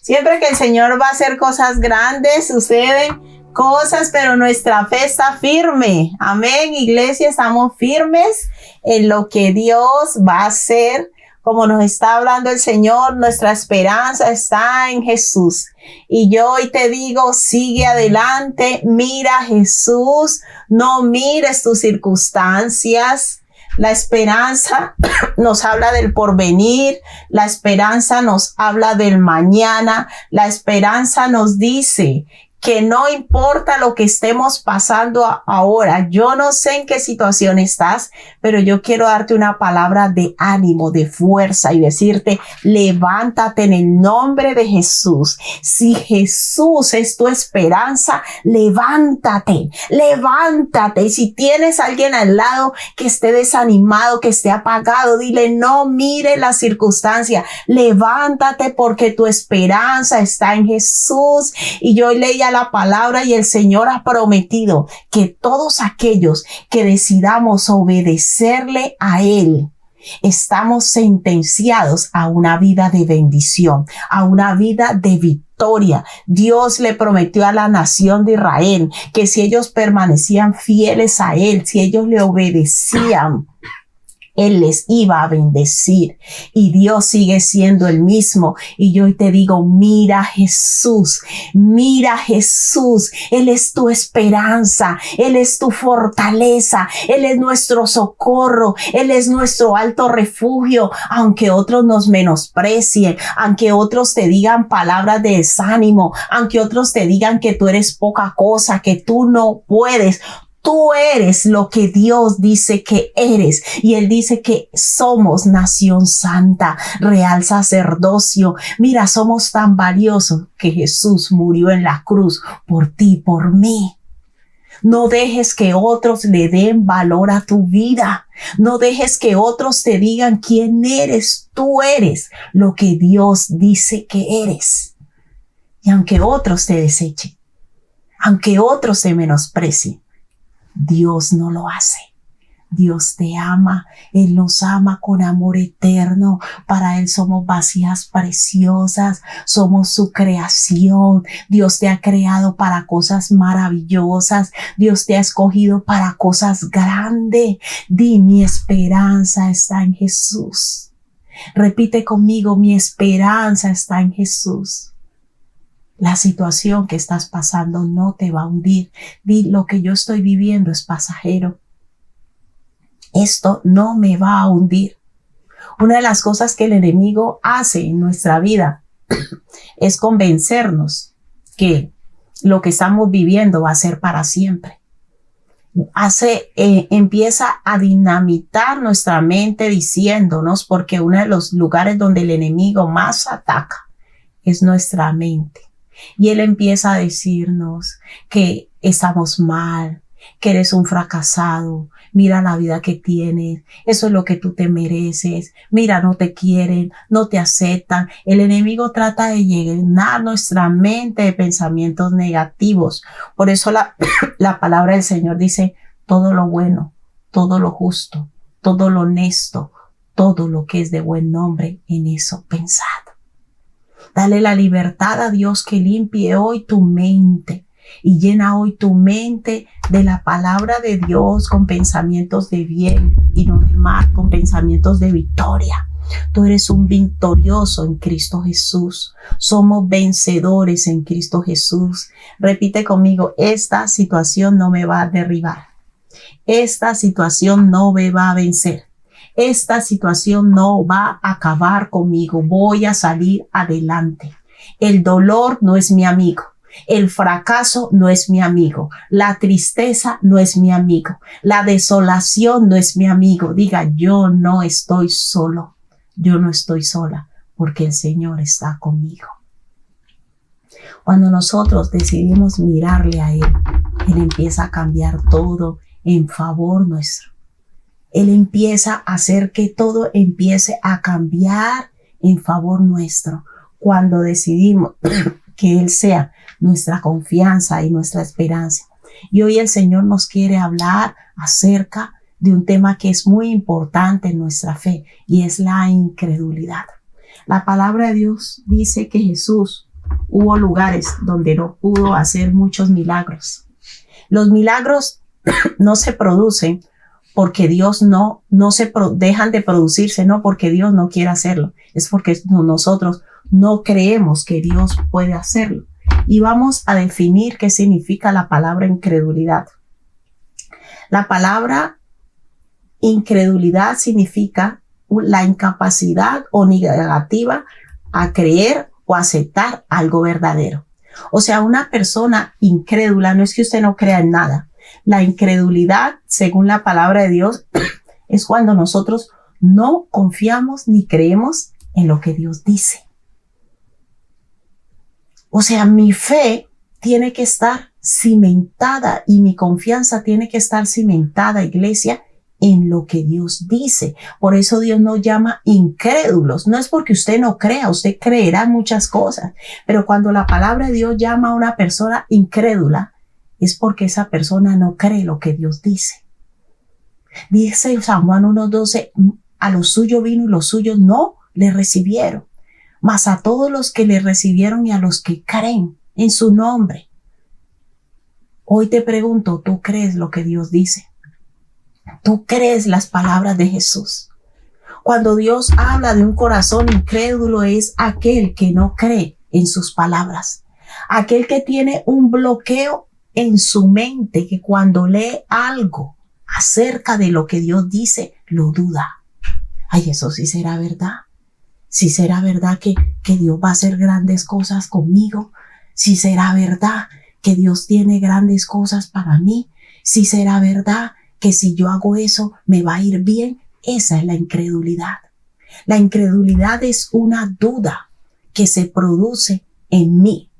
Siempre que el Señor va a hacer cosas grandes, suceden cosas, pero nuestra fe está firme. Amén, iglesia, estamos firmes en lo que Dios va a hacer. Como nos está hablando el Señor, nuestra esperanza está en Jesús. Y yo hoy te digo, sigue adelante, mira a Jesús, no mires tus circunstancias. La esperanza nos habla del porvenir, la esperanza nos habla del mañana, la esperanza nos dice que no importa lo que estemos pasando ahora. Yo no sé en qué situación estás, pero yo quiero darte una palabra de ánimo, de fuerza y decirte, levántate en el nombre de Jesús. Si Jesús es tu esperanza, levántate, levántate. Y si tienes a alguien al lado que esté desanimado, que esté apagado, dile, no mire la circunstancia, levántate porque tu esperanza está en Jesús. Y yo leía la palabra y el Señor ha prometido que todos aquellos que decidamos obedecerle a Él, estamos sentenciados a una vida de bendición, a una vida de victoria. Dios le prometió a la nación de Israel que si ellos permanecían fieles a Él, si ellos le obedecían, Él les iba a bendecir. Y Dios sigue siendo el mismo. Y yo hoy te digo, mira a Jesús, mira a Jesús. Él es tu esperanza, Él es tu fortaleza, Él es nuestro socorro, Él es nuestro alto refugio. Aunque otros nos menosprecien, aunque otros te digan palabras de desánimo, aunque otros te digan que tú eres poca cosa, que tú no puedes, tú eres lo que Dios dice que eres. Y Él dice que somos nación santa, real sacerdocio. Mira, somos tan valiosos que Jesús murió en la cruz por ti, por mí. No dejes que otros le den valor a tu vida. No dejes que otros te digan quién eres. Tú eres lo que Dios dice que eres. Y aunque otros te desechen, aunque otros te menosprecien, Dios no lo hace. Dios te ama, Él nos ama con amor eterno. Para Él somos vasijas preciosas, somos su creación. Dios te ha creado para cosas maravillosas. Dios te ha escogido para cosas grandes. Di, mi esperanza está en Jesús. Repite conmigo, mi esperanza está en Jesús. La situación que estás pasando no te va a hundir. Di, lo que yo estoy viviendo es pasajero. Esto no me va a hundir. Una de las cosas que el enemigo hace en nuestra vida es convencernos que lo que estamos viviendo va a ser para siempre. Empieza a dinamitar nuestra mente diciéndonos, porque uno de los lugares donde el enemigo más ataca es nuestra mente. Y él empieza a decirnos que estamos mal, que eres un fracasado, mira la vida que tienes, eso es lo que tú te mereces, mira, no te quieren, no te aceptan. El enemigo trata de llenar nuestra mente de pensamientos negativos. Por eso la palabra del Señor dice, todo lo bueno, todo lo justo, todo lo honesto, todo lo que es de buen nombre, en eso pensad. Dale la libertad a Dios que limpie hoy tu mente y llena hoy tu mente de la palabra de Dios con pensamientos de bien y no de mal, con pensamientos de victoria. Tú eres un victorioso en Cristo Jesús. Somos vencedores en Cristo Jesús. Repite conmigo, esta situación no me va a derribar. Esta situación no me va a vencer. Esta situación no va a acabar conmigo. Voy a salir adelante. El dolor no es mi amigo. El fracaso no es mi amigo. La tristeza no es mi amigo. La desolación no es mi amigo. Diga, yo no estoy solo. Yo no estoy sola porque el Señor está conmigo. Cuando nosotros decidimos mirarle a Él, Él empieza a cambiar todo en favor nuestro. Él empieza a hacer que todo empiece a cambiar en favor nuestro. Cuando decidimos que Él sea nuestra confianza y nuestra esperanza. Y hoy el Señor nos quiere hablar acerca de un tema que es muy importante en nuestra fe y es la incredulidad. La palabra de Dios dice que Jesús hubo lugares donde no pudo hacer muchos milagros. Los milagros no se producen porque Dios dejan de producirse, no porque Dios no quiera hacerlo, es porque nosotros no creemos que Dios puede hacerlo. Y vamos a definir qué significa la palabra incredulidad. La palabra incredulidad significa la incapacidad o negativa a creer o aceptar algo verdadero. O sea, una persona incrédula no es que usted no crea en nada. La incredulidad, según la palabra de Dios, es cuando nosotros no confiamos ni creemos en lo que Dios dice. O sea, mi fe tiene que estar cimentada y mi confianza tiene que estar cimentada, iglesia, en lo que Dios dice. Por eso Dios nos llama incrédulos. No es porque usted no crea, usted creerá muchas cosas. Pero cuando la palabra de Dios llama a una persona incrédula, es porque esa persona no cree lo que Dios dice. Dice San Juan 1:12, a los suyos vino y los suyos no le recibieron. Mas a todos los que le recibieron y a los que creen en su nombre. Hoy te pregunto, ¿tú crees lo que Dios dice? ¿Tú crees las palabras de Jesús? Cuando Dios habla de un corazón incrédulo es aquel que no cree en sus palabras. Aquel que tiene un bloqueo en su mente, que cuando lee algo acerca de lo que Dios dice, lo duda. Ay, eso sí será verdad. Si será verdad que Dios va a hacer grandes cosas conmigo. Si será verdad que Dios tiene grandes cosas para mí. Si será verdad que si yo hago eso me va a ir bien. Esa es la incredulidad. La incredulidad es una duda que se produce en mí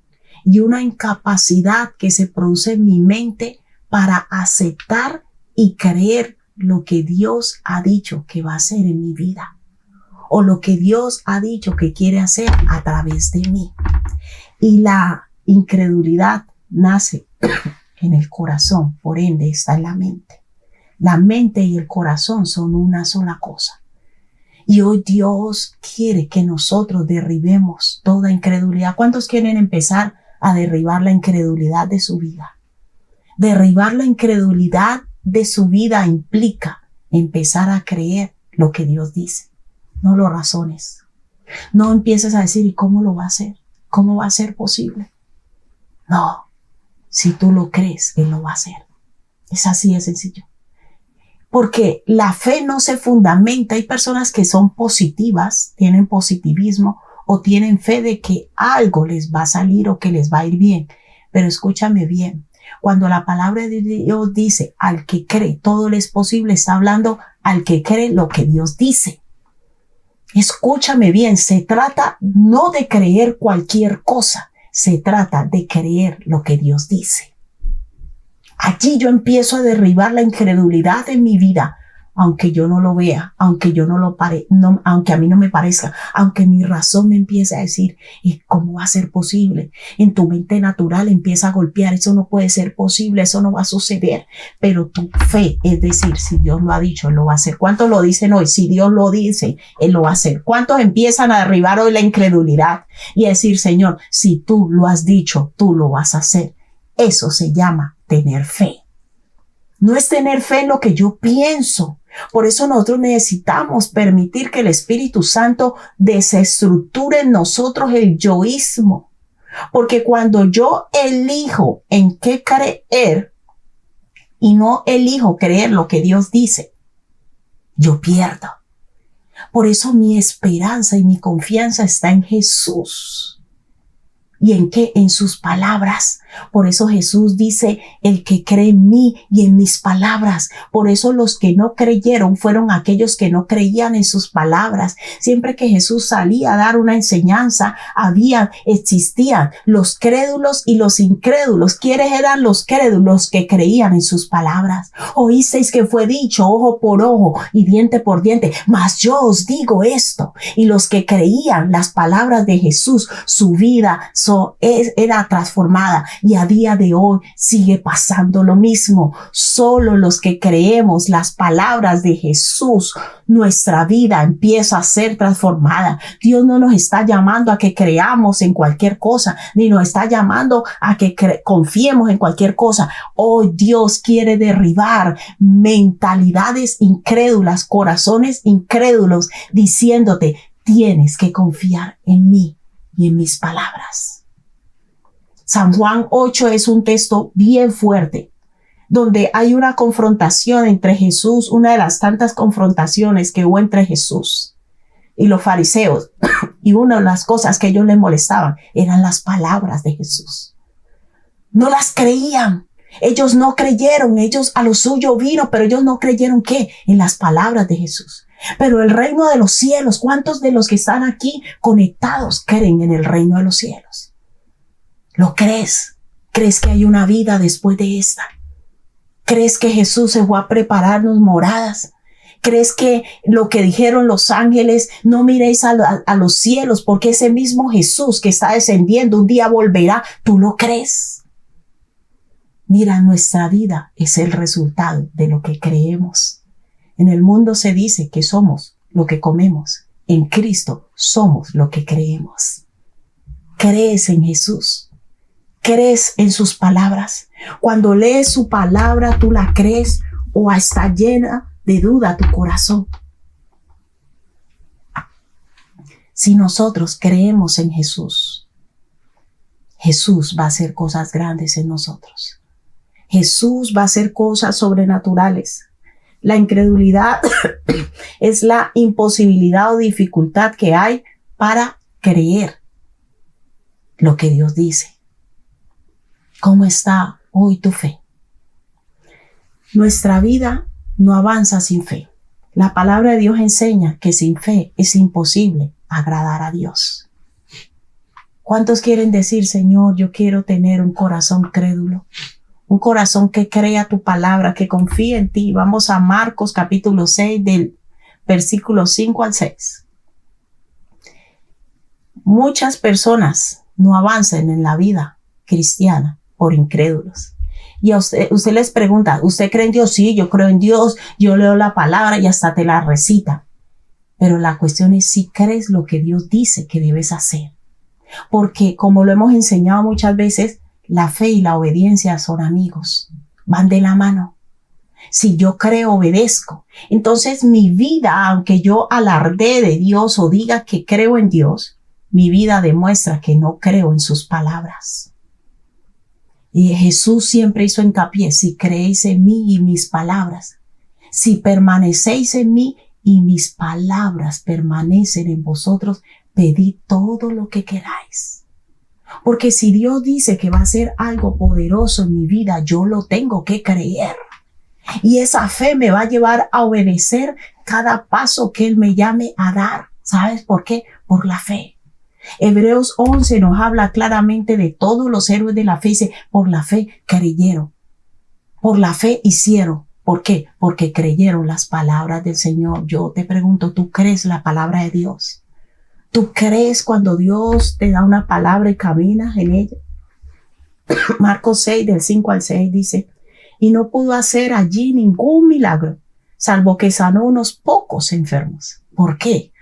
y una incapacidad que se produce en mi mente para aceptar y creer lo que Dios ha dicho que va a hacer en mi vida o lo que Dios ha dicho que quiere hacer a través de mí. Y la incredulidad nace en el corazón, por ende está en la mente. La mente y el corazón son una sola cosa. Y hoy Dios quiere que nosotros derribemos toda incredulidad. ¿Cuántos quieren empezar a derribar la incredulidad de su vida? Derribar la incredulidad de su vida implica empezar a creer lo que Dios dice. No lo razones. No empieces a decir, ¿y cómo lo va a hacer? ¿Cómo va a ser posible? No. Si tú lo crees, Él lo va a hacer. Es así de sencillo. Porque la fe no se fundamenta. Hay personas que son positivas, tienen positivismo o tienen fe de que algo les va a salir o que les va a ir bien. Pero escúchame bien. Cuando la palabra de Dios dice al que cree todo le es posible, está hablando al que cree lo que Dios dice. Escúchame bien, se trata no de creer cualquier cosa, se trata de creer lo que Dios dice. Allí yo empiezo a derribar la incredulidad en mi vida, aunque yo no lo vea, aunque yo aunque a mí no me parezca, aunque mi razón me empiece a decir, ¿cómo va a ser posible? En tu mente natural empieza a golpear, eso no puede ser posible, eso no va a suceder. Pero tu fe, es decir, si Dios lo ha dicho, Él lo va a hacer. ¿Cuántos lo dicen hoy? Si Dios lo dice, Él lo va a hacer. ¿Cuántos empiezan a derribar hoy la incredulidad y a decir, Señor, si tú lo has dicho, tú lo vas a hacer? Eso se llama tener fe. No es tener fe en lo que yo pienso. Por eso nosotros necesitamos permitir que el Espíritu Santo desestructure en nosotros el yoísmo. Porque cuando yo elijo en qué creer y no elijo creer lo que Dios dice, yo pierdo. Por eso mi esperanza y mi confianza está en Jesús. ¿Y en qué? En sus palabras. Por eso Jesús dice, el que cree en mí y en mis palabras. Por eso los que no creyeron fueron aquellos que no creían en sus palabras. Siempre que Jesús salía a dar una enseñanza, existían los crédulos y los incrédulos. ¿Quiénes eran los crédulos? Que creían en sus palabras. Oísteis que fue dicho ojo por ojo y diente por diente, mas yo os digo esto. Y los que creían las palabras de Jesús, su vida era transformada y a día de hoy sigue pasando lo mismo. Solo los que creemos las palabras de Jesús, nuestra vida empieza a ser transformada. Dios no nos está llamando a que creamos en cualquier cosa, ni nos está llamando a que confiemos en cualquier cosa. Hoy Dios quiere derribar mentalidades incrédulas, corazones incrédulos, diciéndote, tienes que confiar en mí y en mis palabras. San Juan 8 es un texto bien fuerte, donde hay una confrontación entre Jesús, una de las tantas confrontaciones que hubo entre Jesús y los fariseos. Y una de las cosas que ellos les molestaban eran las palabras de Jesús. No las creían. Ellos no creyeron. Ellos a lo suyo vino, pero ellos no creyeron ¿qué? En las palabras de Jesús. Pero el reino de los cielos, ¿cuántos de los que están aquí conectados creen en el reino de los cielos? ¿Lo crees? ¿Crees que hay una vida después de esta? ¿Crees que Jesús se fue a prepararnos moradas? ¿Crees que lo que dijeron los ángeles, no miréis a los cielos porque ese mismo Jesús que está descendiendo un día volverá? ¿Tú lo crees? Mira, nuestra vida es el resultado de lo que creemos. En el mundo se dice que somos lo que comemos. En Cristo somos lo que creemos. ¿Crees en Jesús? ¿Crees en sus palabras? Cuando lees su palabra, ¿tú la crees o está llena de duda tu corazón? Si nosotros creemos en Jesús, Jesús va a hacer cosas grandes en nosotros. Jesús va a hacer cosas sobrenaturales. La incredulidad es la imposibilidad o dificultad que hay para creer lo que Dios dice. ¿Cómo está hoy tu fe? Nuestra vida no avanza sin fe. La palabra de Dios enseña que sin fe es imposible agradar a Dios. ¿Cuántos quieren decir, Señor, yo quiero tener un corazón crédulo? Un corazón que crea tu palabra, que confíe en ti. Vamos a Marcos capítulo 6 del versículo 5 al 6. Muchas personas no avanzan en la vida cristiana por incrédulos. Y a usted les pregunta, ¿usted cree en Dios? Sí, yo creo en Dios, yo leo la palabra y hasta te la recita. Pero la cuestión es si crees lo que Dios dice que debes hacer. Porque como lo hemos enseñado muchas veces, la fe y la obediencia son amigos, van de la mano. Si yo creo, obedezco. Entonces mi vida, aunque yo alardee de Dios o diga que creo en Dios, mi vida demuestra que no creo en sus palabras. Y Jesús siempre hizo hincapié, si creéis en mí y mis palabras, si permanecéis en mí y mis palabras permanecen en vosotros, pedid todo lo que queráis. Porque si Dios dice que va a hacer algo poderoso en mi vida, yo lo tengo que creer. Y esa fe me va a llevar a obedecer cada paso que Él me llame a dar. ¿Sabes por qué? Por la fe. Hebreos 11 nos habla claramente de todos los héroes de la fe. Dice, por la fe creyeron. Por la fe hicieron. ¿Por qué? Porque creyeron las palabras del Señor. Yo te pregunto, ¿tú crees la palabra de Dios? ¿Tú crees cuando Dios te da una palabra y caminas en ella? Marcos 6 del 5 al 6 dice, y no pudo hacer allí ningún milagro, salvo que sanó unos pocos enfermos. ¿Por qué?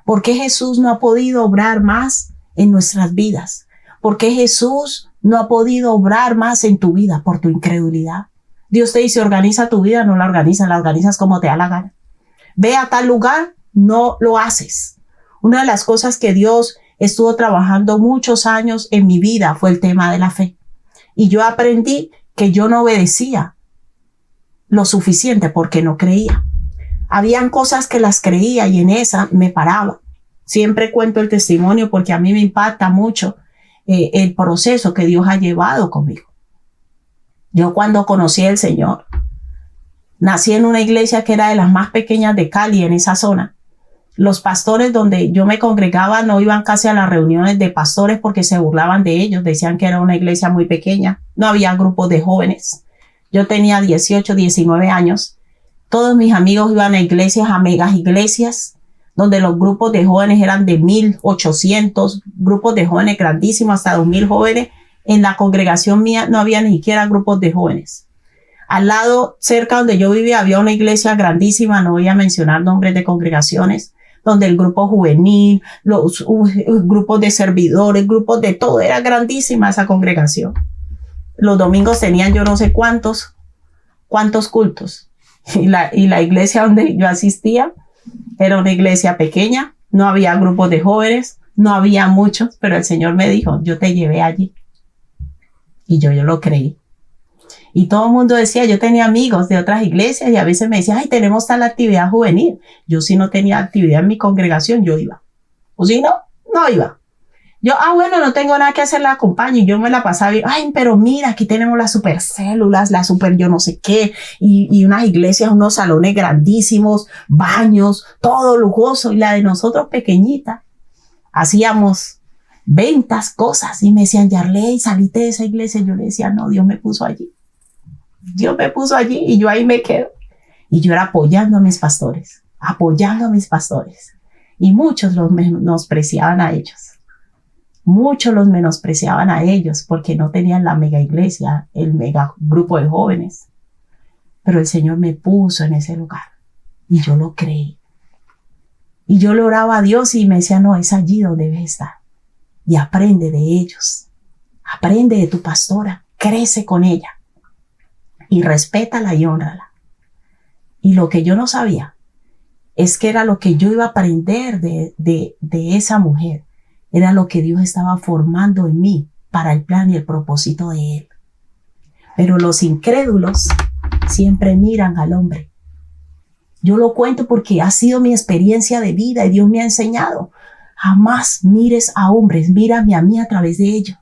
¿Por qué Jesús no ha podido obrar más en nuestras vidas? ¿Por qué Jesús no ha podido obrar más en tu vida? Por tu incredulidad. Dios te dice, organiza tu vida, no la organizas como te da la gana. Ve a tal lugar, no lo haces. Una de las cosas que Dios estuvo trabajando muchos años en mi vida fue el tema de la fe. Y yo aprendí que yo no obedecía lo suficiente porque no creía. Habían cosas que las creía y en esa me paraba. Siempre cuento el testimonio porque a mí me impacta mucho el proceso que Dios ha llevado conmigo. Yo cuando conocí al Señor, nací en una iglesia que era de las más pequeñas de Cali, en esa zona. Los pastores donde yo me congregaba no iban casi a las reuniones de pastores porque se burlaban de ellos. Decían que era una iglesia muy pequeña. No había grupos de jóvenes. Yo tenía 18, 19 años. Todos mis amigos iban a iglesias, a megas iglesias, donde los grupos de jóvenes eran de 1,800, grupos de jóvenes grandísimos, hasta 2,000 jóvenes. En la congregación mía no había ni siquiera grupos de jóvenes. Al lado, cerca donde yo vivía, había una iglesia grandísima, no voy a mencionar nombres de congregaciones, donde el grupo juvenil, los grupos de servidores, grupos de todo, era grandísima esa congregación. Los domingos tenían yo no sé cuántos cultos. Y la iglesia donde yo asistía era una iglesia pequeña, no había grupos de jóvenes, no había muchos, pero el Señor me dijo, yo te llevé allí. Y yo lo creí. Y todo el mundo decía, yo tenía amigos de otras iglesias y a veces me decían, ay, tenemos tal actividad juvenil. Yo si no tenía actividad en mi congregación, yo iba. O si no, no iba. Yo, bueno, no tengo nada que hacer, la acompaño. Y yo me la pasaba bien. Ay, pero mira, aquí tenemos las super células, la super yo no sé qué. Y unas iglesias, unos salones grandísimos, baños, todo lujoso. Y la de nosotros pequeñita. Hacíamos ventas, cosas. Y me decían, Yarley, salite de esa iglesia. Yo le decía, no, Dios me puso allí. Dios me puso allí y yo ahí me quedo. Y yo era apoyando a mis pastores. Y muchos los menospreciaban a ellos. Muchos los menospreciaban a ellos porque no tenían la mega iglesia, el mega grupo de jóvenes. Pero el Señor me puso en ese lugar y yo lo creí. Y yo le oraba a Dios y me decía, no, es allí donde debes estar. Y aprende de ellos. Aprende de tu pastora. Crece con ella. Y respétala y hónrala. Y lo que yo no sabía es que era lo que yo iba a aprender de esa mujer. Era lo que Dios estaba formando en mí para el plan y el propósito de Él. Pero los incrédulos siempre miran al hombre. Yo lo cuento porque ha sido mi experiencia de vida y Dios me ha enseñado. Jamás mires a hombres, mírame a mí a través de ellos.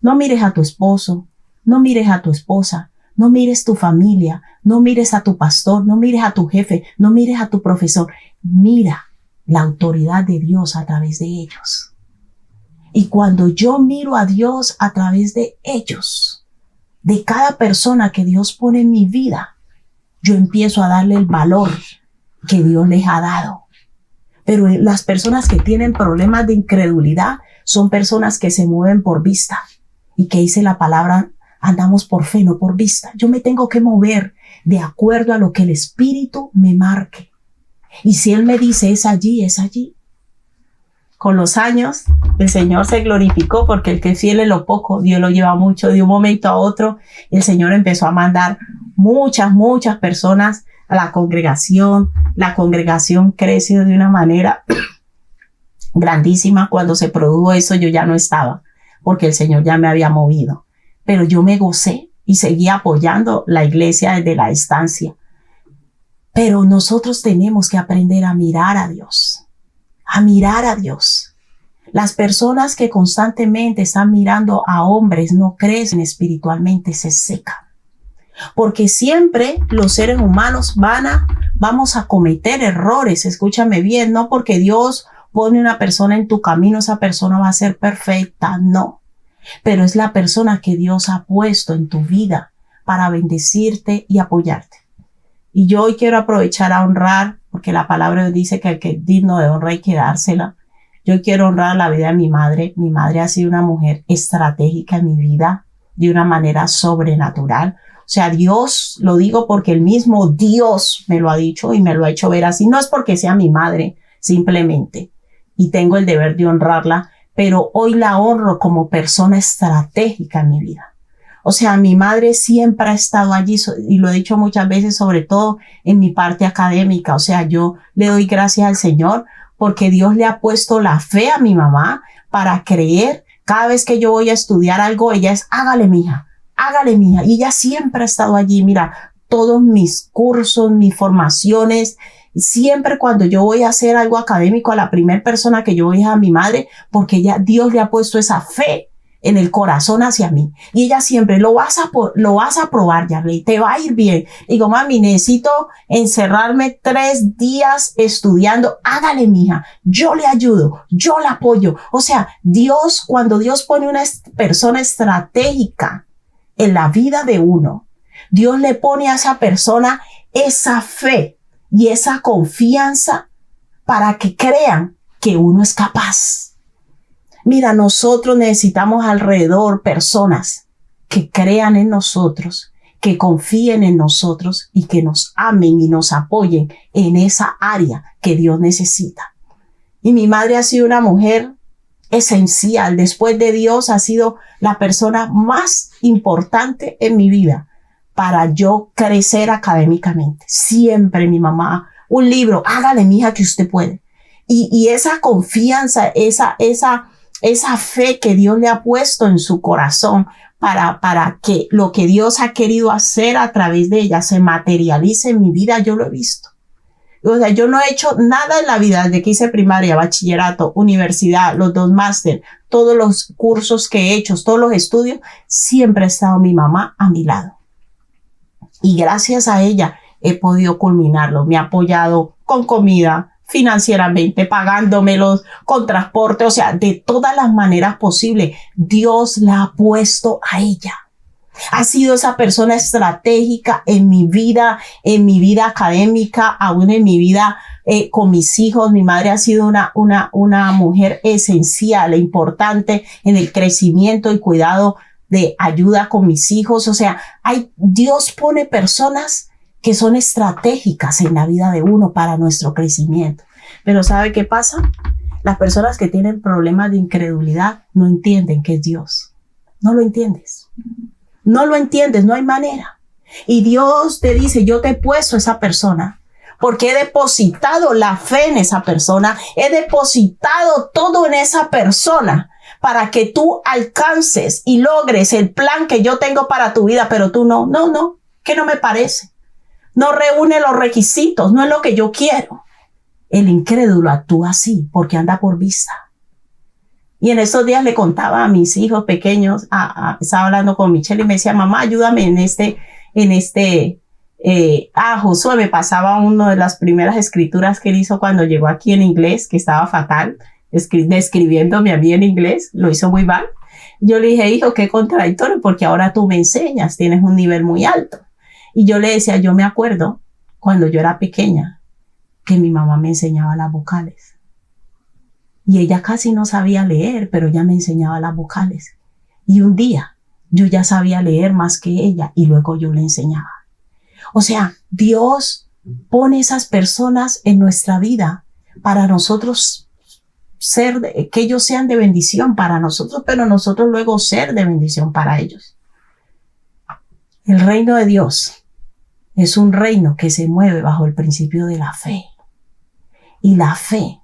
No mires a tu esposo, no mires a tu esposa, no mires tu familia, no mires a tu pastor, no mires a tu jefe, no mires a tu profesor. Mira la autoridad de Dios a través de ellos. Y cuando yo miro a Dios a través de ellos, de cada persona que Dios pone en mi vida, yo empiezo a darle el valor que Dios les ha dado. Pero las personas que tienen problemas de incredulidad son personas que se mueven por vista. Y que dice la palabra, andamos por fe, no por vista. Yo me tengo que mover de acuerdo a lo que el Espíritu me marque. Y si Él me dice es allí, es allí. Con los años, el Señor se glorificó porque el que es fiel en lo poco, Dios lo lleva mucho. De un momento a otro, el Señor empezó a mandar muchas personas a la congregación. La congregación creció de una manera grandísima. Cuando se produjo eso, yo ya no estaba porque el Señor ya me había movido. Pero yo me gocé y seguí apoyando la iglesia desde la distancia. Pero nosotros tenemos que aprender a mirar a Dios. A mirar a Dios. Las personas que constantemente están mirando a hombres no crecen espiritualmente, se secan. Porque siempre los seres humanos vamos a cometer errores, escúchame bien, no porque Dios pone una persona en tu camino, esa persona va a ser perfecta, no. Pero es la persona que Dios ha puesto en tu vida para bendecirte y apoyarte. Y yo hoy quiero aprovechar a honrar, porque la palabra dice que el que es digno de honra hay que dársela. Yo quiero honrar la vida de mi madre. Mi madre ha sido una mujer estratégica en mi vida de una manera sobrenatural. O sea, Dios, lo digo porque el mismo Dios me lo ha dicho y me lo ha hecho ver así. No es porque sea mi madre, simplemente. Y tengo el deber de honrarla, pero hoy la honro como persona estratégica en mi vida. O sea, mi madre siempre ha estado allí y lo he dicho muchas veces, sobre todo en mi parte académica. O sea, yo le doy gracias al Señor porque Dios le ha puesto la fe a mi mamá para creer. Cada vez que yo voy a estudiar algo, ella es, hágale, mija. Y ella siempre ha estado allí. Mira, todos mis cursos, mis formaciones, siempre cuando yo voy a hacer algo académico, a la primera persona que yo voy es a mi madre, porque Dios le ha puesto esa fe en el corazón hacia mí. Y ella siempre, lo vas a probar, Yarley, te va a ir bien. Y digo, mami, necesito encerrarme 3 días estudiando. Hágale, mija, yo le ayudo, yo la apoyo. O sea, cuando Dios pone una persona estratégica en la vida de uno, Dios le pone a esa persona esa fe y esa confianza para que crean que uno es capaz. Mira, nosotros necesitamos alrededor personas que crean en nosotros, que confíen en nosotros y que nos amen y nos apoyen en esa área que Dios necesita. Y mi madre ha sido una mujer esencial. Después de Dios, ha sido la persona más importante en mi vida para yo crecer académicamente. Siempre mi mamá, un libro, hágale, mija, que usted puede. Y esa confianza, esa fe que Dios le ha puesto en su corazón para que lo que Dios ha querido hacer a través de ella se materialice en mi vida, yo lo he visto. O sea, yo no he hecho nada en la vida desde que hice primaria, bachillerato, universidad, los 2 máster, todos los cursos que he hecho, todos los estudios, siempre ha estado mi mamá a mi lado. Y gracias a ella he podido culminarlo. Me ha apoyado con comida, financieramente, pagándomelos, con transporte, o sea, de todas las maneras posibles. Dios la ha puesto a ella. Ha sido esa persona estratégica en mi vida académica, aún en mi vida con mis hijos. Mi madre ha sido una mujer esencial e importante en el crecimiento y cuidado de ayuda con mis hijos. O sea, Dios pone personas que son estratégicas en la vida de uno para nuestro crecimiento. Pero ¿sabe qué pasa? Las personas que tienen problemas de incredulidad no entienden que es Dios. No lo entiendes. No lo entiendes, no hay manera. Y Dios te dice, yo te he puesto a esa persona porque he depositado la fe en esa persona, he depositado todo en esa persona para que tú alcances y logres el plan que yo tengo para tu vida, pero tú no, que no me parece. No reúne los requisitos, no es lo que yo quiero. El incrédulo actúa así porque anda por vista. Y en esos días le contaba a mis hijos pequeños, estaba hablando con Michelle y me decía, mamá, ayúdame Josué me pasaba una de las primeras escrituras que él hizo cuando llegó aquí en inglés, que estaba fatal, describiéndome a mí en inglés, lo hizo muy mal. Yo le dije, hijo, qué contradictorio, porque ahora tú me enseñas, tienes un nivel muy alto. Y yo le decía, yo me acuerdo cuando yo era pequeña, que mi mamá me enseñaba las vocales. Y ella casi no sabía leer, pero ella me enseñaba las vocales. Y un día yo ya sabía leer más que ella y luego yo le enseñaba. O sea, Dios pone esas personas en nuestra vida para nosotros que ellos sean de bendición para nosotros, pero nosotros luego ser de bendición para ellos. El reino de Dios es un reino que se mueve bajo el principio de la fe. Y la fe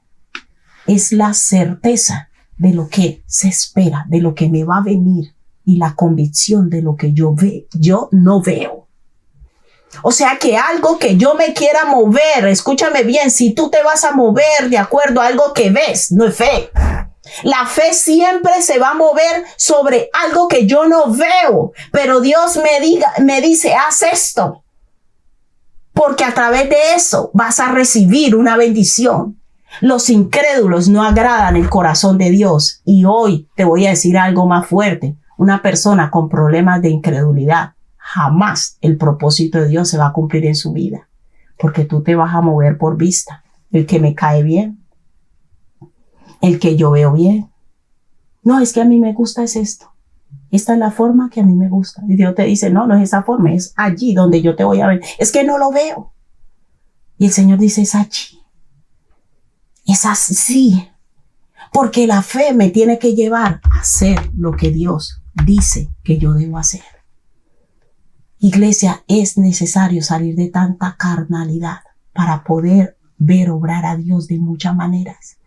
es la certeza de lo que se espera, de lo que me va a venir y la convicción de lo que yo no veo. O sea que algo que yo me quiera mover, escúchame bien, si tú te vas a mover de acuerdo a algo que ves, no es fe. La fe siempre se va a mover sobre algo que yo no veo, pero Dios me dice, haz esto, porque a través de eso vas a recibir una bendición. Los incrédulos no agradan el corazón de Dios. Y hoy te voy a decir algo más fuerte. Una persona con problemas de incredulidad, jamás el propósito de Dios se va a cumplir en su vida. Porque tú te vas a mover por vista. El que me cae bien. El que yo veo bien. No, es que a mí me gusta es esto. Esta es la forma que a mí me gusta. Y Dios te dice, no es esa forma. Es allí donde yo te voy a ver. Es que no lo veo. Y el Señor dice, es allí. Es así, porque la fe me tiene que llevar a hacer lo que Dios dice que yo debo hacer. Iglesia, es necesario salir de tanta carnalidad para poder ver obrar a Dios de muchas maneras.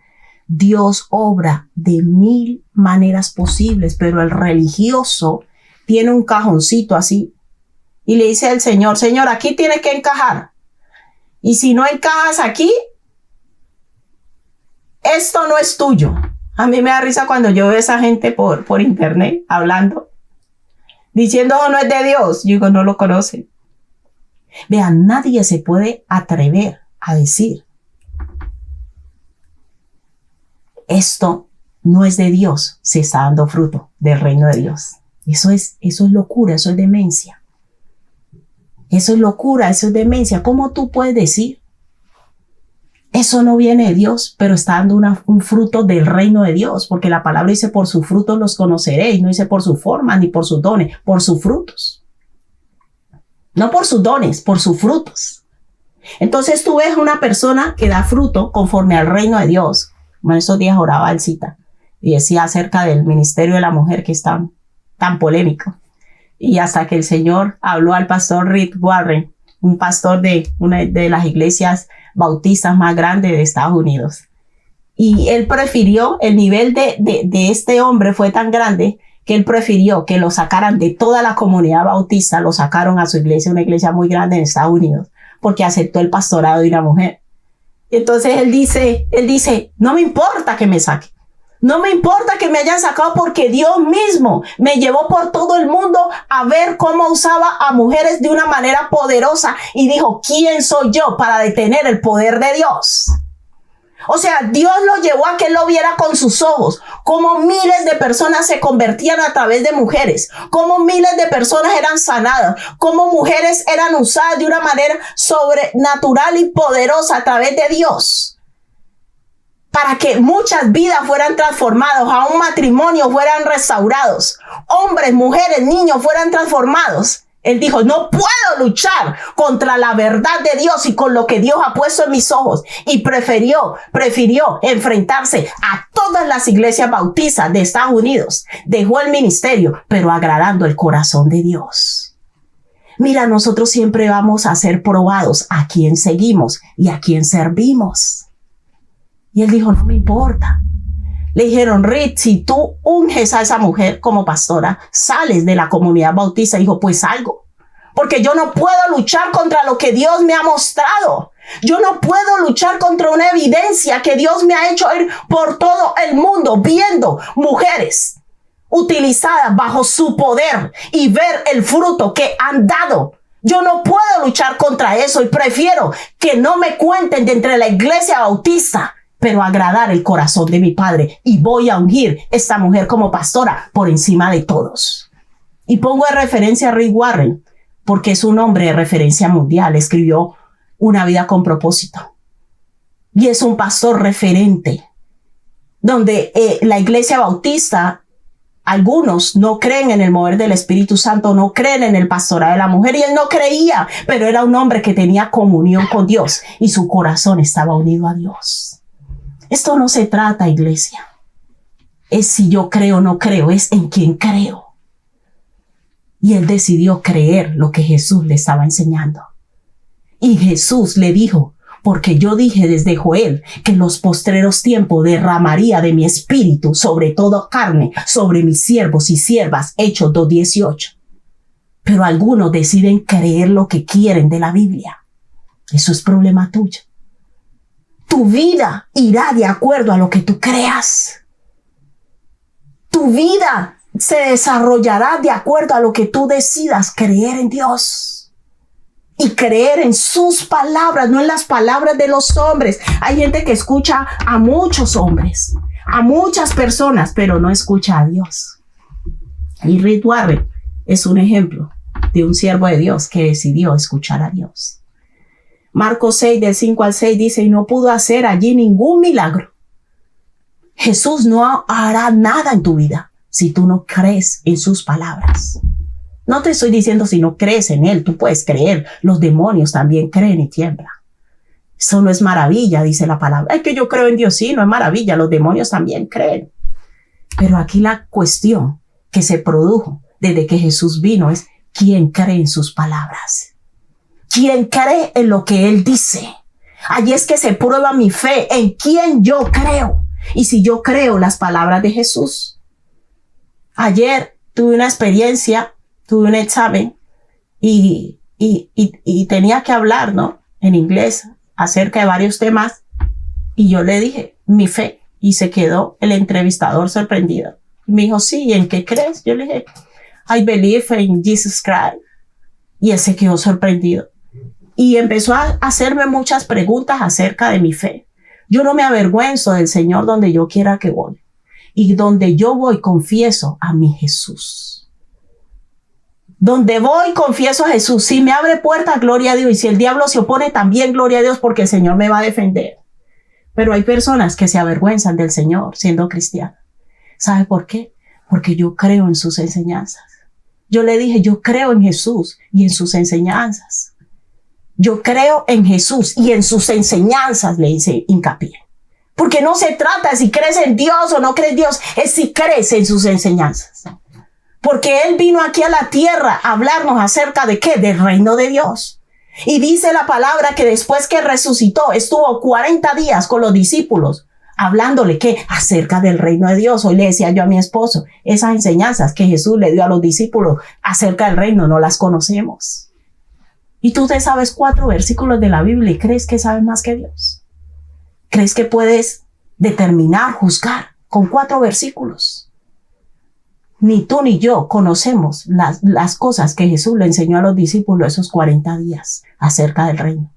Dios obra de 1000 maneras posibles, pero el religioso tiene un cajoncito así y le dice al Señor, Señor, aquí tienes que encajar. Y si no encajas aquí, esto no es tuyo. A mí me da risa cuando yo veo a esa gente por internet hablando, diciendo, no es de Dios. Yo digo, no lo conocen. Vean, nadie se puede atrever a decir, esto no es de Dios, se está dando fruto del reino de Dios. Eso es locura, eso es demencia. Eso es locura, eso es demencia. ¿Cómo tú puedes decir eso no viene de Dios, pero está dando un fruto del reino de Dios, porque la palabra dice, por sus frutos los conoceréis, no dice por su forma ni por sus dones, por sus frutos. No por sus dones, por sus frutos. Entonces tú ves una persona que da fruto conforme al reino de Dios. Bueno, esos días oraba Alcita y decía acerca del ministerio de la mujer que es tan polémico. Y hasta que el Señor habló al pastor Rick Warren, un pastor de una de las iglesias bautistas más grandes de Estados Unidos. Y él prefirió, el nivel de este hombre fue tan grande que él prefirió que lo sacaran de toda la comunidad bautista, lo sacaron a su iglesia, una iglesia muy grande en Estados Unidos, porque aceptó el pastorado de una mujer. Entonces él dice, no me importa que me saquen. No me importa que me hayan sacado porque Dios mismo me llevó por todo el mundo a ver cómo usaba a mujeres de una manera poderosa y dijo, ¿quién soy yo para detener el poder de Dios? O sea, Dios lo llevó a que él lo viera con sus ojos, cómo miles de personas se convertían a través de mujeres, cómo miles de personas eran sanadas, cómo mujeres eran usadas de una manera sobrenatural y poderosa a través de Dios, para que muchas vidas fueran transformadas, a un matrimonio fueran restaurados, hombres, mujeres, niños fueran transformados. Él dijo, no puedo luchar contra la verdad de Dios y con lo que Dios ha puesto en mis ojos. Y prefirió enfrentarse a todas las iglesias bautistas de Estados Unidos. Dejó el ministerio, pero agradando el corazón de Dios. Mira, nosotros siempre vamos a ser probados a quién seguimos y a quién servimos. Y él dijo, no me importa. Le dijeron, Rick, si tú unges a esa mujer como pastora, sales de la comunidad bautista. Dijo, pues salgo. Porque yo no puedo luchar contra lo que Dios me ha mostrado. Yo no puedo luchar contra una evidencia que Dios me ha hecho ir por todo el mundo viendo mujeres utilizadas bajo su poder y ver el fruto que han dado. Yo no puedo luchar contra eso y prefiero que no me cuenten de entre la iglesia bautista, pero agradar el corazón de mi Padre. Y voy a ungir esta mujer como pastora por encima de todos. Y pongo de referencia a Rick Warren, porque es un hombre de referencia mundial. Escribió Una vida con propósito. Y es un pastor referente, donde la iglesia bautista, algunos no creen en el mover del Espíritu Santo, no creen en el pastorado de la mujer. Y él no creía, pero era un hombre que tenía comunión con Dios y su corazón estaba unido a Dios. Esto no se trata, iglesia, es si yo creo o no creo, es en quién creo. Y él decidió creer lo que Jesús le estaba enseñando. Y Jesús le dijo, porque yo dije desde Joel que en los postreros tiempos derramaría de mi espíritu sobre toda carne, sobre mis siervos y siervas, Hechos 2:18. Pero algunos deciden creer lo que quieren de la Biblia. Eso es problema tuyo. Tu vida irá de acuerdo a lo que tú creas. Tu vida se desarrollará de acuerdo a lo que tú decidas creer en Dios. Y creer en sus palabras, no en las palabras de los hombres. Hay gente que escucha a muchos hombres, a muchas personas, pero no escucha a Dios. Y Rick Warren es un ejemplo de un siervo de Dios que decidió escuchar a Dios. Marcos 6, del 5 al 6 dice, y no pudo hacer allí ningún milagro. Jesús no hará nada en tu vida si tú no crees en sus palabras. No te estoy diciendo si no crees en él, tú puedes creer. Los demonios también creen y tiemblan. Eso no es maravilla, dice la palabra. Es que yo creo en Dios, sí, no es maravilla, los demonios también creen. Pero aquí la cuestión que se produjo desde que Jesús vino es, ¿quién cree en sus palabras? ¿Quién cree en lo que él dice? Allí es que se prueba mi fe, en quién yo creo. Y si yo creo las palabras de Jesús. Ayer tuve una experiencia, tuve un examen y tenía que hablar, ¿no? En inglés acerca de varios temas. Y yo le dije mi fe y se quedó el entrevistador sorprendido. Me dijo, sí, ¿y en qué crees? Yo le dije, I believe in Jesus Christ. Y él se quedó sorprendido. Y empezó a hacerme muchas preguntas acerca de mi fe. Yo no me avergüenzo del Señor donde yo quiera que voy. Y donde yo voy, confieso a mi Jesús. Donde voy, confieso a Jesús. Si me abre puertas, gloria a Dios. Y si el diablo se opone, también gloria a Dios, porque el Señor me va a defender. Pero hay personas que se avergüenzan del Señor siendo cristianas. ¿Sabe por qué? Porque yo creo en sus enseñanzas. Yo le dije, yo creo en Jesús y en sus enseñanzas. Yo creo en Jesús y en sus enseñanzas, le hice hincapié. Porque no se trata de si crees en Dios o no crees en Dios, es si crees en sus enseñanzas. Porque Él vino aquí a la tierra a hablarnos acerca de ¿qué? Del reino de Dios. Y dice la palabra que después que resucitó, estuvo 40 días con los discípulos, hablándole ¿qué? Acerca del reino de Dios. Hoy le decía yo a mi esposo, esas enseñanzas que Jesús le dio a los discípulos acerca del reino, no las conocemos. Y tú te sabes 4 versículos de la Biblia y crees que sabes más que Dios. ¿Crees que puedes determinar, juzgar con 4 versículos? Ni tú ni yo conocemos las cosas que Jesús le enseñó a los discípulos esos 40 días acerca del reino.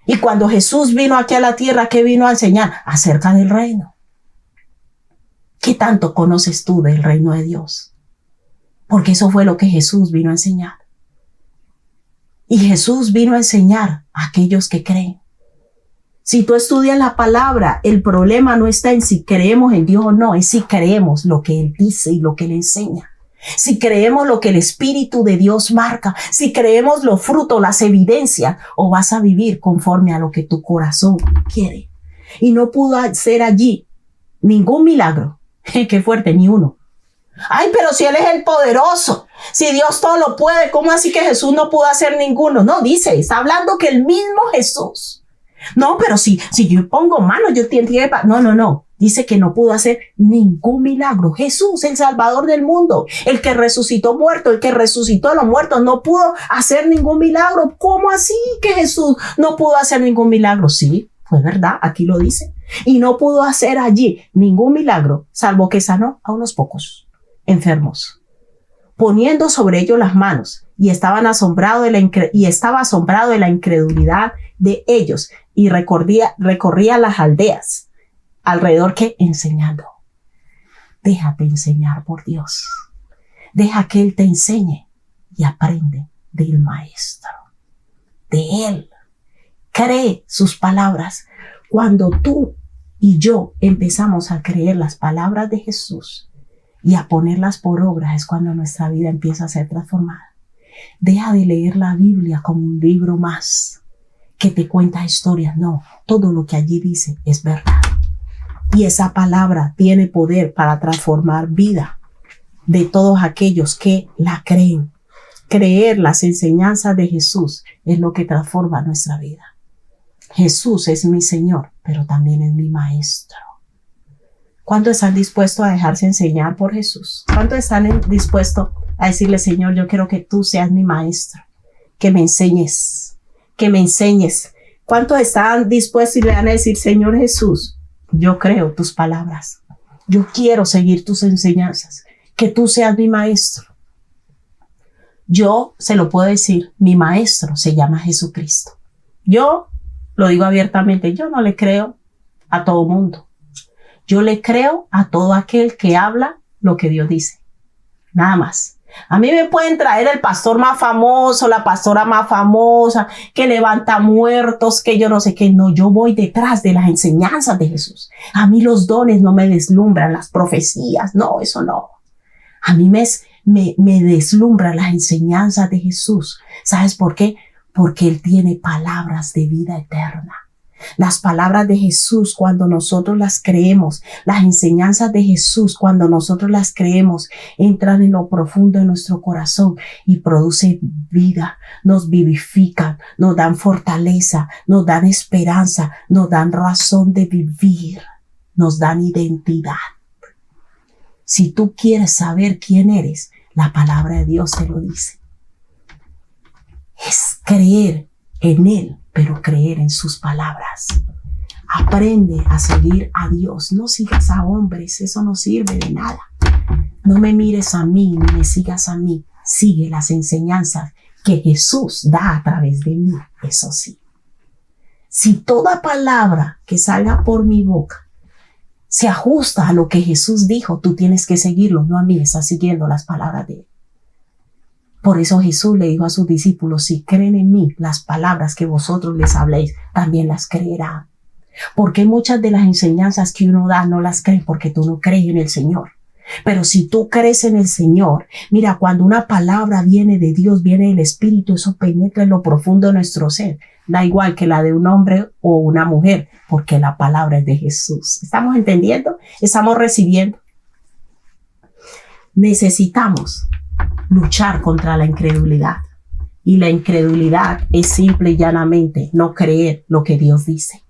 Y cuando Jesús vino aquí a la tierra, ¿qué vino a enseñar? Acerca del reino. ¿Qué tanto conoces tú del reino de Dios? Porque eso fue lo que Jesús vino a enseñar. Y Jesús vino a enseñar a aquellos que creen. Si tú estudias la palabra, el problema no está en si creemos en Dios o no, es si creemos lo que Él dice y lo que Él enseña. Si creemos lo que el Espíritu de Dios marca, si creemos los frutos, las evidencias, o vas a vivir conforme a lo que tu corazón quiere. Y no pudo hacer allí ningún milagro. Qué fuerte, ni uno. Ay, pero si Él es el poderoso, si Dios todo lo puede, ¿cómo así que Jesús no pudo hacer ninguno? No, dice, está hablando que el mismo Jesús. No, pero si yo pongo mano, yo tengo que... No. Dice que no pudo hacer ningún milagro. Jesús, el Salvador del mundo, el que resucitó muerto, el que resucitó a los muertos, no pudo hacer ningún milagro. ¿Cómo así que Jesús no pudo hacer ningún milagro? Sí, fue verdad, aquí lo dice. Y no pudo hacer allí ningún milagro, salvo que sanó a unos pocos enfermos, poniendo sobre ellos las manos, y estaba asombrado de la incredulidad de ellos, y recorría las aldeas alrededor, que enseñando. Déjate enseñar por Dios. Deja que Él te enseñe y aprende del Maestro, de Él. Cree sus palabras. Cuando tú y yo empezamos a creer las palabras de Jesús y a ponerlas por obra, es cuando nuestra vida empieza a ser transformada. Deja de leer la Biblia como un libro más que te cuenta historias. No, todo lo que allí dice es verdad. Y esa palabra tiene poder para transformar vida de todos aquellos que la creen. Creer las enseñanzas de Jesús es lo que transforma nuestra vida. Jesús es mi Señor, pero también es mi Maestro. ¿Cuántos están dispuestos a dejarse enseñar por Jesús? ¿Cuántos están dispuestos a decirle, Señor, yo quiero que tú seas mi Maestro, que me enseñes, que me enseñes? ¿Cuántos están dispuestos y le van a decir, Señor Jesús, yo creo tus palabras, yo quiero seguir tus enseñanzas, que tú seas mi Maestro? Yo se lo puedo decir, mi Maestro se llama Jesucristo. Yo lo digo abiertamente, yo no le creo a todo mundo. Yo le creo a todo aquel que habla lo que Dios dice. Nada más. A mí me pueden traer el pastor más famoso, la pastora más famosa, que levanta muertos, que yo no sé qué. No, yo voy detrás de las enseñanzas de Jesús. A mí los dones no me deslumbran, las profecías, no, eso no. A mí me deslumbran las enseñanzas de Jesús. ¿Sabes por qué? Porque Él tiene palabras de vida eterna. Las palabras de Jesús, cuando nosotros las creemos, las enseñanzas de Jesús, cuando nosotros las creemos, entran en lo profundo de nuestro corazón y producen vida, nos vivifican, nos dan fortaleza, nos dan esperanza, nos dan razón de vivir, nos dan identidad. Si tú quieres saber quién eres, la palabra de Dios te lo dice. Es creer en Él, pero creer en sus palabras. Aprende a seguir a Dios. No sigas a hombres, eso no sirve de nada. No me mires a mí, ni me sigas a mí. Sigue las enseñanzas que Jesús da a través de mí, eso sí. Si toda palabra que salga por mi boca se ajusta a lo que Jesús dijo, tú tienes que seguirlo, no a mí, estás siguiendo las palabras de Él. Por eso Jesús le dijo a sus discípulos, si creen en mí, las palabras que vosotros les habléis, también las creerán. Porque muchas de las enseñanzas que uno da no las creen porque tú no crees en el Señor. Pero si tú crees en el Señor, mira, cuando una palabra viene de Dios, viene del Espíritu, eso penetra en lo profundo de nuestro ser. Da igual que la de un hombre o una mujer, porque la palabra es de Jesús. ¿Estamos entendiendo? ¿Estamos recibiendo? Necesitamos luchar contra la incredulidad. Y la incredulidad es simple y llanamente no creer lo que Dios dice.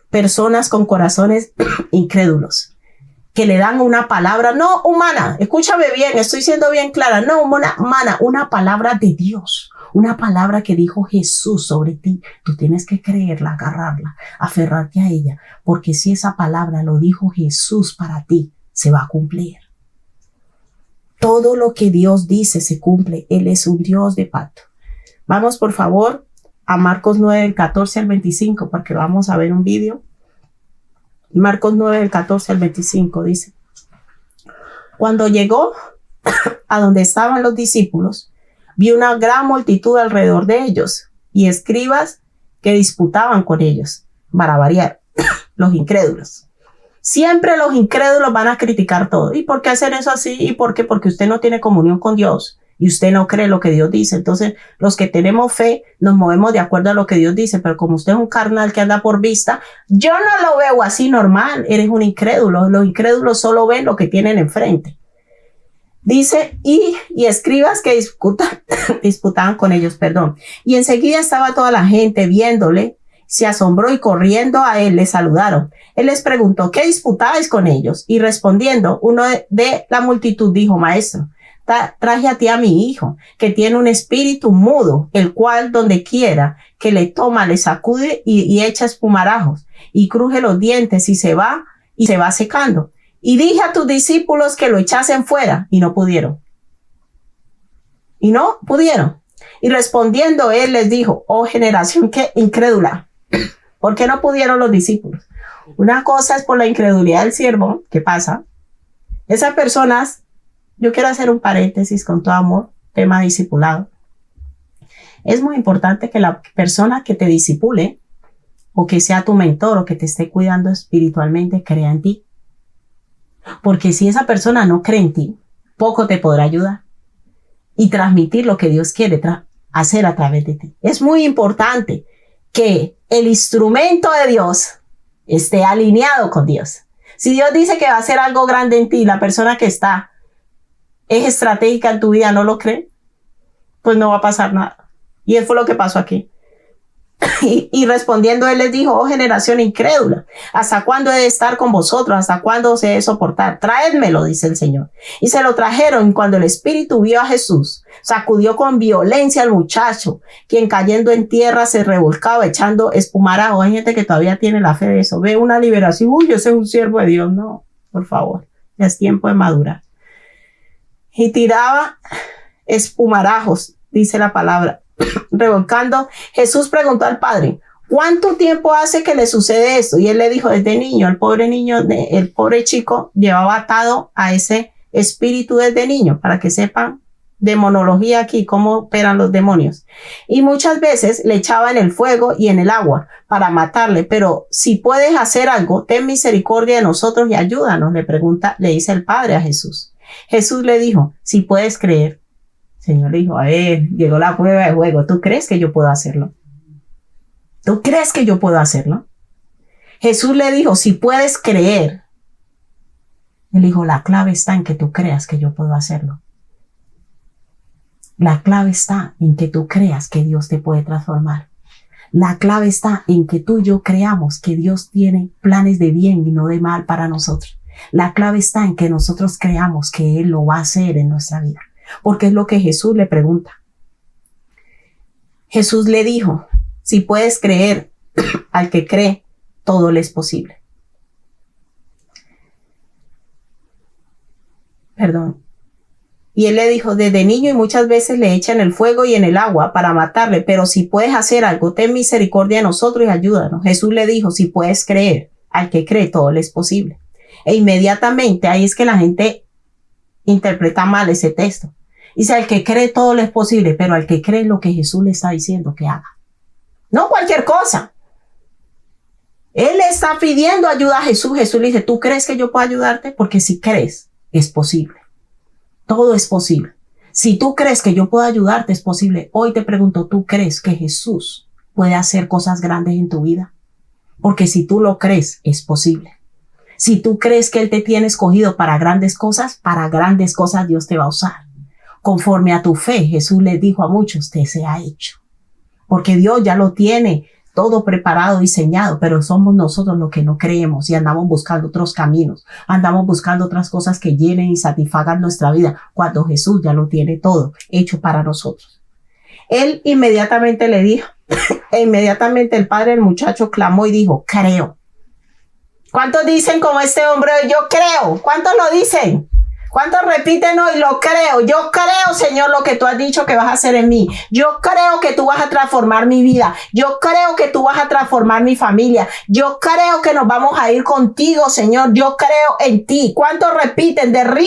Personas con corazones incrédulos que le dan una palabra no humana, escúchame bien, estoy siendo bien clara, no humana, una palabra de Dios, una palabra que dijo Jesús sobre ti. Tú tienes que creerla, agarrarla, aferrarte a ella, porque si esa palabra lo dijo Jesús para ti, se va a cumplir. Todo lo que Dios dice se cumple. Él es un Dios de pacto. Vamos, por favor, a Marcos 9, del 14 al 25, porque vamos a ver un vídeo. Marcos 9, del 14 al 25 dice: cuando llegó a donde estaban los discípulos, vio una gran multitud alrededor de ellos y escribas que disputaban con ellos, para variar, los incrédulos. Siempre los incrédulos van a criticar todo. ¿Y por qué hacen eso así? ¿Y por qué? Porque usted no tiene comunión con Dios y usted no cree lo que Dios dice. Entonces, los que tenemos fe nos movemos de acuerdo a lo que Dios dice, pero como usted es un carnal que anda por vista, yo no lo veo así normal. Eres un incrédulo. Los incrédulos solo ven lo que tienen enfrente. Dice, y escribas que disputaban con ellos, Y enseguida estaba toda la gente viéndole, se asombró y corriendo a él le saludaron. Él les preguntó, ¿qué disputáis con ellos? Y respondiendo, uno de la multitud dijo, maestro, traje a ti a mi hijo, que tiene un espíritu mudo, el cual donde quiera que le toma, le sacude y echa espumarajos, y cruje los dientes y se va secando. Y dije a tus discípulos que lo echasen fuera, y no pudieron. Y respondiendo él les dijo, oh generación que incrédula, ¿por qué no pudieron los discípulos? Una cosa es por la incredulidad del siervo. ¿Qué pasa? Esas personas, yo quiero hacer un paréntesis con todo amor, tema discipulado. Es muy importante que la persona que te discipule o que sea tu mentor o que te esté cuidando espiritualmente crea en ti. Porque si esa persona no cree en ti, poco te podrá ayudar y transmitir lo que Dios quiere hacer a través de ti. Es muy importante que el instrumento de Dios esté alineado con Dios. Si Dios dice que va a hacer algo grande en ti, la persona que es estratégica en tu vida no lo cree, pues no va a pasar nada. Y eso fue lo que pasó aquí. Y respondiendo él les dijo, oh generación incrédula, ¿hasta cuándo he de estar con vosotros? ¿Hasta cuándo os he de soportar? Traédmelo, dice el Señor. Y se lo trajeron, y cuando el espíritu vio a Jesús, sacudió con violencia al muchacho, quien cayendo en tierra se revolcaba echando espumarajos. Hay gente que todavía tiene la fe de eso. Ve una liberación, uy, yo soy un siervo de Dios. No, por favor, ya es tiempo de madurar. Y tiraba espumarajos, dice la palabra. Revolcando, Jesús preguntó al padre, ¿cuánto tiempo hace que le sucede esto? Y él le dijo, desde niño. El pobre chico llevaba atado a ese espíritu desde niño, para que sepan demonología aquí, cómo operan los demonios. Y muchas veces le echaba en el fuego y en el agua para matarle, pero si puedes hacer algo, ten misericordia de nosotros y ayúdanos, le dice el padre a Jesús. Jesús le dijo, si puedes creer. El Señor le dijo, a ver, llegó la prueba de fuego. ¿Tú crees que yo puedo hacerlo? ¿Tú crees que yo puedo hacerlo? Jesús le dijo, si puedes creer. Él dijo, la clave está en que tú creas que yo puedo hacerlo. La clave está en que tú creas que Dios te puede transformar. La clave está en que tú y yo creamos que Dios tiene planes de bien y no de mal para nosotros. La clave está en que nosotros creamos que Él lo va a hacer en nuestra vida. Porque es lo que Jesús le pregunta. Jesús le dijo, si puedes creer, al que cree, todo le es posible. Y él le dijo, desde niño y muchas veces le echan el fuego y en el agua para matarle, pero si puedes hacer algo, ten misericordia de nosotros y ayúdanos. Jesús le dijo, si puedes creer, al que cree, todo le es posible. E inmediatamente ahí es que la gente interpreta mal ese texto. Dice, al que cree todo le es posible, pero al que cree lo que Jesús le está diciendo que haga. No cualquier cosa. Él le está pidiendo ayuda a Jesús. Jesús le dice, ¿tú crees que yo puedo ayudarte? Porque si crees, es posible. Todo es posible. Si tú crees que yo puedo ayudarte, es posible. Hoy te pregunto, ¿tú crees que Jesús puede hacer cosas grandes en tu vida? Porque si tú lo crees, es posible. Si tú crees que Él te tiene escogido para grandes cosas Dios te va a usar. Conforme a tu fe, Jesús le dijo a muchos, te sea hecho. Porque Dios ya lo tiene todo preparado, diseñado, pero somos nosotros los que no creemos y andamos buscando otros caminos, andamos buscando otras cosas que llenen y satisfagan nuestra vida, cuando Jesús ya lo tiene todo hecho para nosotros. Él inmediatamente le dijo, e inmediatamente el padre del muchacho clamó y dijo, creo. ¿Cuántos dicen como este hombre hoy, yo creo? ¿Cuántos lo dicen? ¿Cuántos repiten hoy, lo creo? Yo creo, Señor, lo que tú has dicho que vas a hacer en mí. Yo creo que tú vas a transformar mi vida. Yo creo que tú vas a transformar mi familia. Yo creo que nos vamos a ir contigo, Señor. Yo creo en ti. ¿Cuántos repiten?